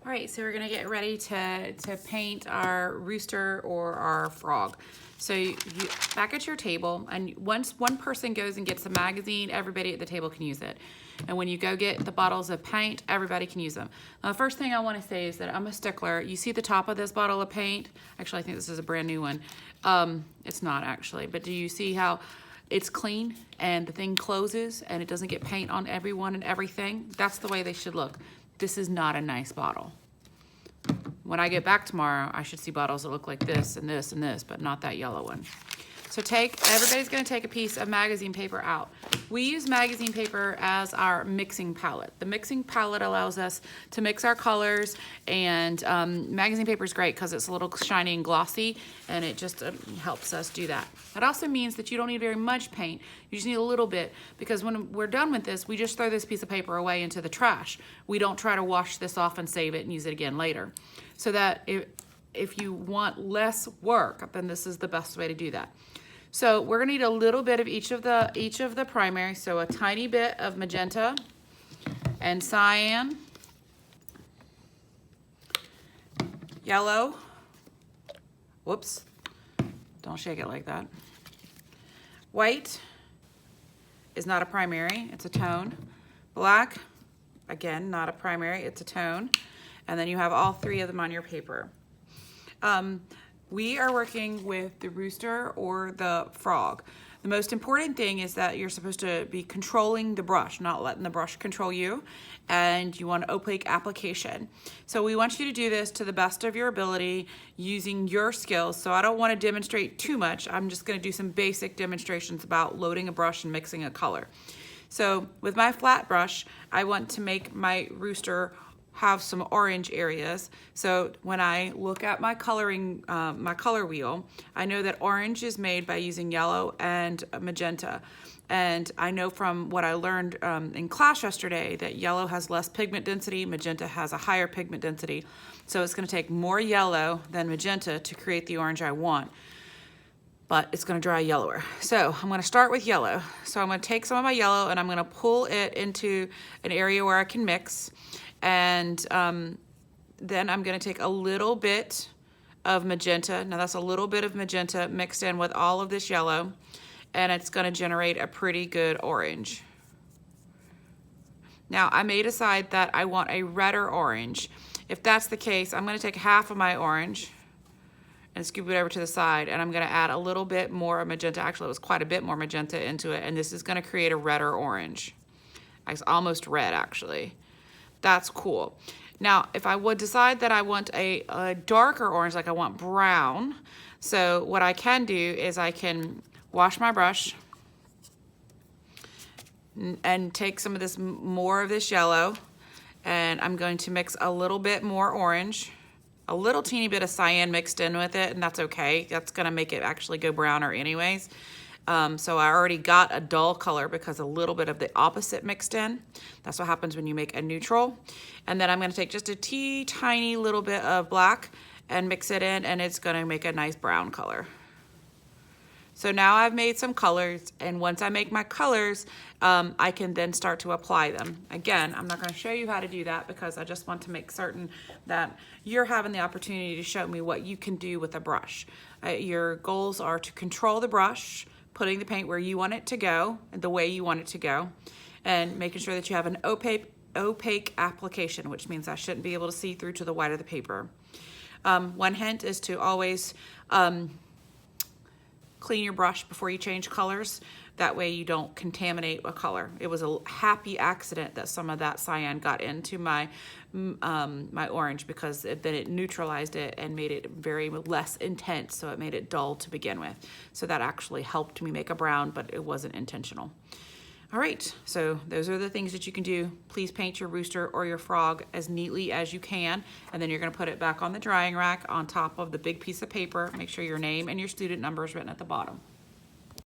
All right, so we're gonna get ready to paint our rooster or our frog. So you back at your table, and once one person goes and gets a magazine, everybody at the table can use it. And when you go get the bottles of paint, everybody can use them. Now, the first thing I wanna say is that I'm a stickler. You see the top of this bottle of paint? Actually, I think this is a brand new one. It's not actually, but do you see how it's clean and the thing closes and it doesn't get paint on everyone and everything? That's the way they should look. This is not a nice bottle. When I get back tomorrow, I should see bottles that look like this and this and this, but not that yellow one. So everybody's gonna take a piece of magazine paper out. We use magazine paper as our mixing palette. The mixing palette allows us to mix our colors, and magazine paper is great because it's a little shiny and glossy, and it just helps us do that. That also means that you don't need very much paint. You just need a little bit, because when we're done with this, we just throw this piece of paper away into the trash. We don't try to wash this off and save it and use it again later. So that if you want less work, then this is the best way to do that. So we're gonna need a little bit of each of the primary. So a tiny bit of magenta and cyan, yellow, whoops, don't shake it like that. White is not a primary, it's a tone. Black, again, not a primary, it's a tone. And then you have all three of them on your paper. We are working with the rooster or the frog. The most important thing is that you're supposed to be controlling the brush, not letting the brush control you, and you want opaque application. So we want you to do this to the best of your ability using your skills. So I don't want to demonstrate too much. I'm just going to do some basic demonstrations about loading a brush and mixing a color. So with my flat brush, I want to make my rooster have some orange areas. So when I look at my coloring, my color wheel, I know that orange is made by using yellow and magenta. And I know from what I learned in class yesterday that yellow has less pigment density, magenta has a higher pigment density. So it's gonna take more yellow than magenta to create the orange I want, but it's gonna dry yellower. So I'm gonna start with yellow. So I'm gonna take some of my yellow and I'm gonna pull it into an area where I can mix. And then I'm gonna take a little bit of magenta. Now that's a little bit of magenta mixed in with all of this yellow, and it's gonna generate a pretty good orange. Now I may decide that I want a redder orange. If that's the case, I'm gonna take half of my orange and scoop it over to the side, and I'm gonna add a little bit more of magenta. Actually, it was quite a bit more magenta into it, and this is gonna create a redder orange. It's almost red, actually. That's cool. Now, if I would decide that I want a darker orange, like I want brown, so what I can do is I can wash my brush and take some of this, more of this yellow, and I'm going to mix a little bit more orange, a little teeny bit of cyan mixed in with it, and that's okay. That's gonna make it actually go browner anyways. So I already got a dull color because a little bit of the opposite mixed in. That's what happens when you make a neutral. And then I'm gonna take just a tiny little bit of black and mix it in, and it's gonna make a nice brown color. So now I've made some colors, and once I make my colors, I can then start to apply them. Again, I'm not gonna show you how to do that because I just want to make certain that you're having the opportunity to show me what you can do with a brush. Your goals are to control the brush, putting the paint where you want it to go and the way you want it to go, and making sure that you have an opaque application, which means I shouldn't be able to see through to the white of the paper. One hint is to always clean your brush before you change colors. That way you don't contaminate a color. It was a happy accident that some of that cyan got into my my orange, because then it neutralized it and made it very less intense, so it made it dull to begin with. So that actually helped me make a brown, but it wasn't intentional. All right, so those are the things that you can do. Please paint your rooster or your frog as neatly as you can, and then you're gonna put it back on the drying rack on top of the big piece of paper. Make sure your name and your student number is written at the bottom.